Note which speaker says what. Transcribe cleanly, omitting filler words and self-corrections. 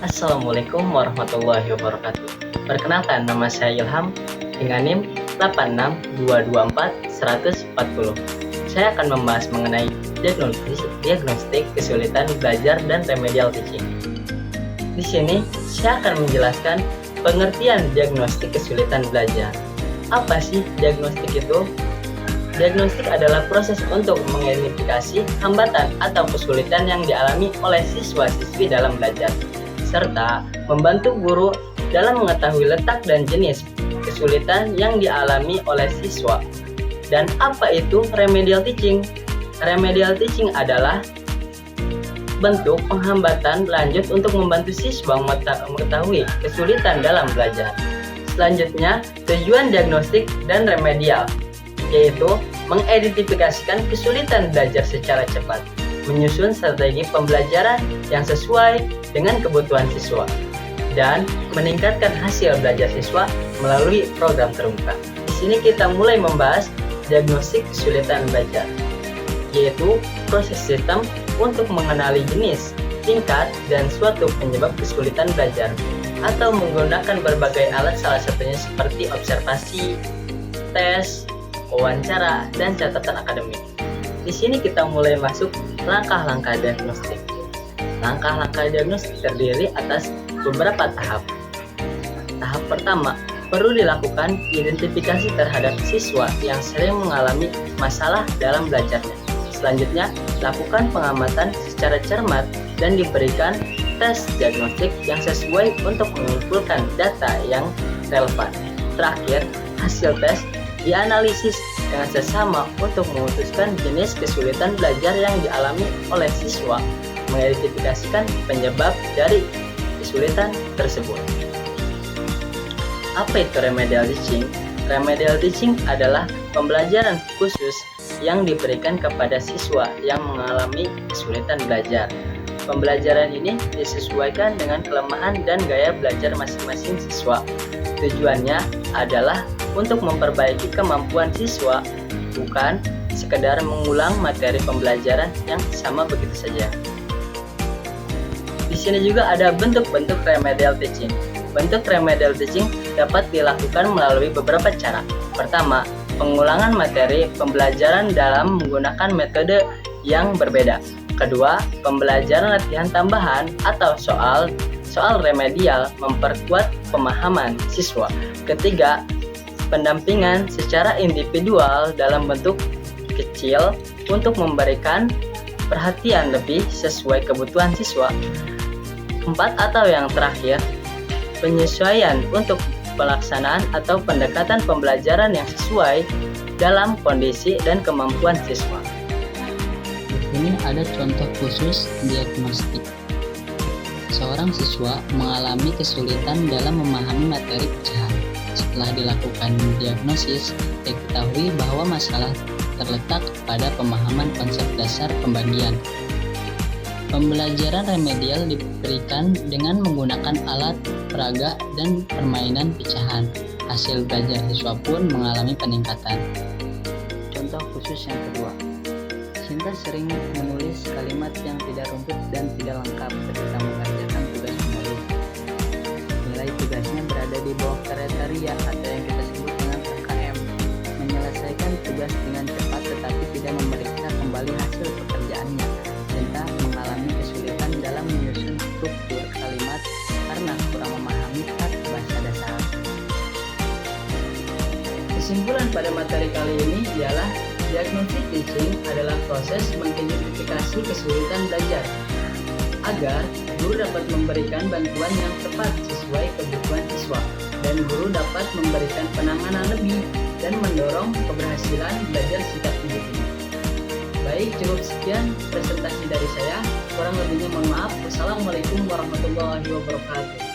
Speaker 1: Assalamualaikum warahmatullahi wabarakatuh. Perkenalkan, nama saya Ilham dengan NIM 86224-140. Saya akan membahas mengenai diagnostik kesulitan belajar dan remedial teaching. Di sini saya akan menjelaskan pengertian diagnostik kesulitan belajar. Apa sih diagnostik itu? Diagnostik adalah proses untuk mengidentifikasi hambatan atau kesulitan yang dialami oleh siswa-siswi dalam belajar, serta membantu guru dalam mengetahui letak dan jenis kesulitan yang dialami oleh siswa. Dan apa itu remedial teaching? Remedial teaching adalah bentuk penghambatan lanjut untuk membantu siswa mengetahui kesulitan dalam belajar. Selanjutnya, tujuan diagnostik dan remedial, yaitu mengidentifikasikan kesulitan belajar secara cepat, menyusun strategi pembelajaran yang sesuai dengan kebutuhan siswa, dan meningkatkan hasil belajar siswa melalui program terbuka. Di sini kita mulai membahas diagnostik kesulitan belajar, yaitu proses sistem untuk mengenali jenis, tingkat, dan suatu penyebab kesulitan belajar, atau menggunakan berbagai alat, salah satunya seperti observasi, tes, wawancara, dan catatan akademik. Di sini kita mulai masuk langkah-langkah diagnostik. Langkah-langkah diagnostik terdiri atas beberapa tahap. Tahap pertama, perlu dilakukan identifikasi terhadap siswa yang sering mengalami masalah dalam belajarnya. Selanjutnya, lakukan pengamatan secara cermat dan diberikan tes diagnostik yang sesuai untuk mengumpulkan data yang relevan. Terakhir, hasil tes dianalisis dengan sesama untuk memutuskan jenis kesulitan belajar yang dialami oleh siswa, mengidentifikasikan penyebab dari kesulitan tersebut. Apa itu remedial teaching? Remedial teaching adalah pembelajaran khusus yang diberikan kepada siswa yang mengalami kesulitan belajar. Pembelajaran ini disesuaikan dengan kelemahan dan gaya belajar masing-masing siswa. Tujuannya adalah untuk memperbaiki kemampuan siswa, bukan sekedar mengulang materi pembelajaran yang sama begitu saja. Di sini juga ada bentuk-bentuk remedial teaching. Bentuk remedial teaching dapat dilakukan melalui beberapa cara. Pertama, pengulangan materi pembelajaran dalam menggunakan metode yang berbeda. Kedua, pembelajaran latihan tambahan atau soal remedial memperkuat pemahaman siswa. Ketiga, pendampingan secara individual dalam bentuk kecil untuk memberikan perhatian lebih sesuai kebutuhan siswa. Empat, atau yang terakhir, penyesuaian untuk pelaksanaan atau pendekatan pembelajaran yang sesuai dalam kondisi dan kemampuan siswa.
Speaker 2: Ini ada contoh khusus diagnostik. Seorang siswa mengalami kesulitan dalam memahami materi pecahan. Setelah dilakukan diagnosis, diketahui bahwa masalah terletak pada pemahaman konsep dasar pembagian. Pembelajaran remedial diberikan dengan menggunakan alat peraga dan permainan pecahan. Hasil belajar siswa pun mengalami peningkatan. Contoh khusus yang kedua, Sinta sering menulis kalimat yang tidak rumput dan tidak lengkap ketika mengerjakan tugas menulis. Nilai tugasnya berada di bawah kriteria atau yang kita sebut dengan KKM. Menyelesaikan tugas dengan cepat tetapi tidak memeriksa kembali hasil pekerjaannya. Sinta mengalami kesulitan dalam menyusun struktur kalimat karena kurang memahami tata bahasa dasar.
Speaker 1: Kesimpulan pada materi kali ini ialah diagnostic teaching adalah proses mengidentifikasi kesulitan belajar agar guru dapat memberikan bantuan yang tepat sesuai kebutuhan siswa, dan guru dapat memberikan penanganan lebih dan mendorong keberhasilan belajar secara individu. Baik, cukup sekian presentasi dari saya. Kurang lebihnya mohon maaf. Wassalamualaikum warahmatullahi wabarakatuh.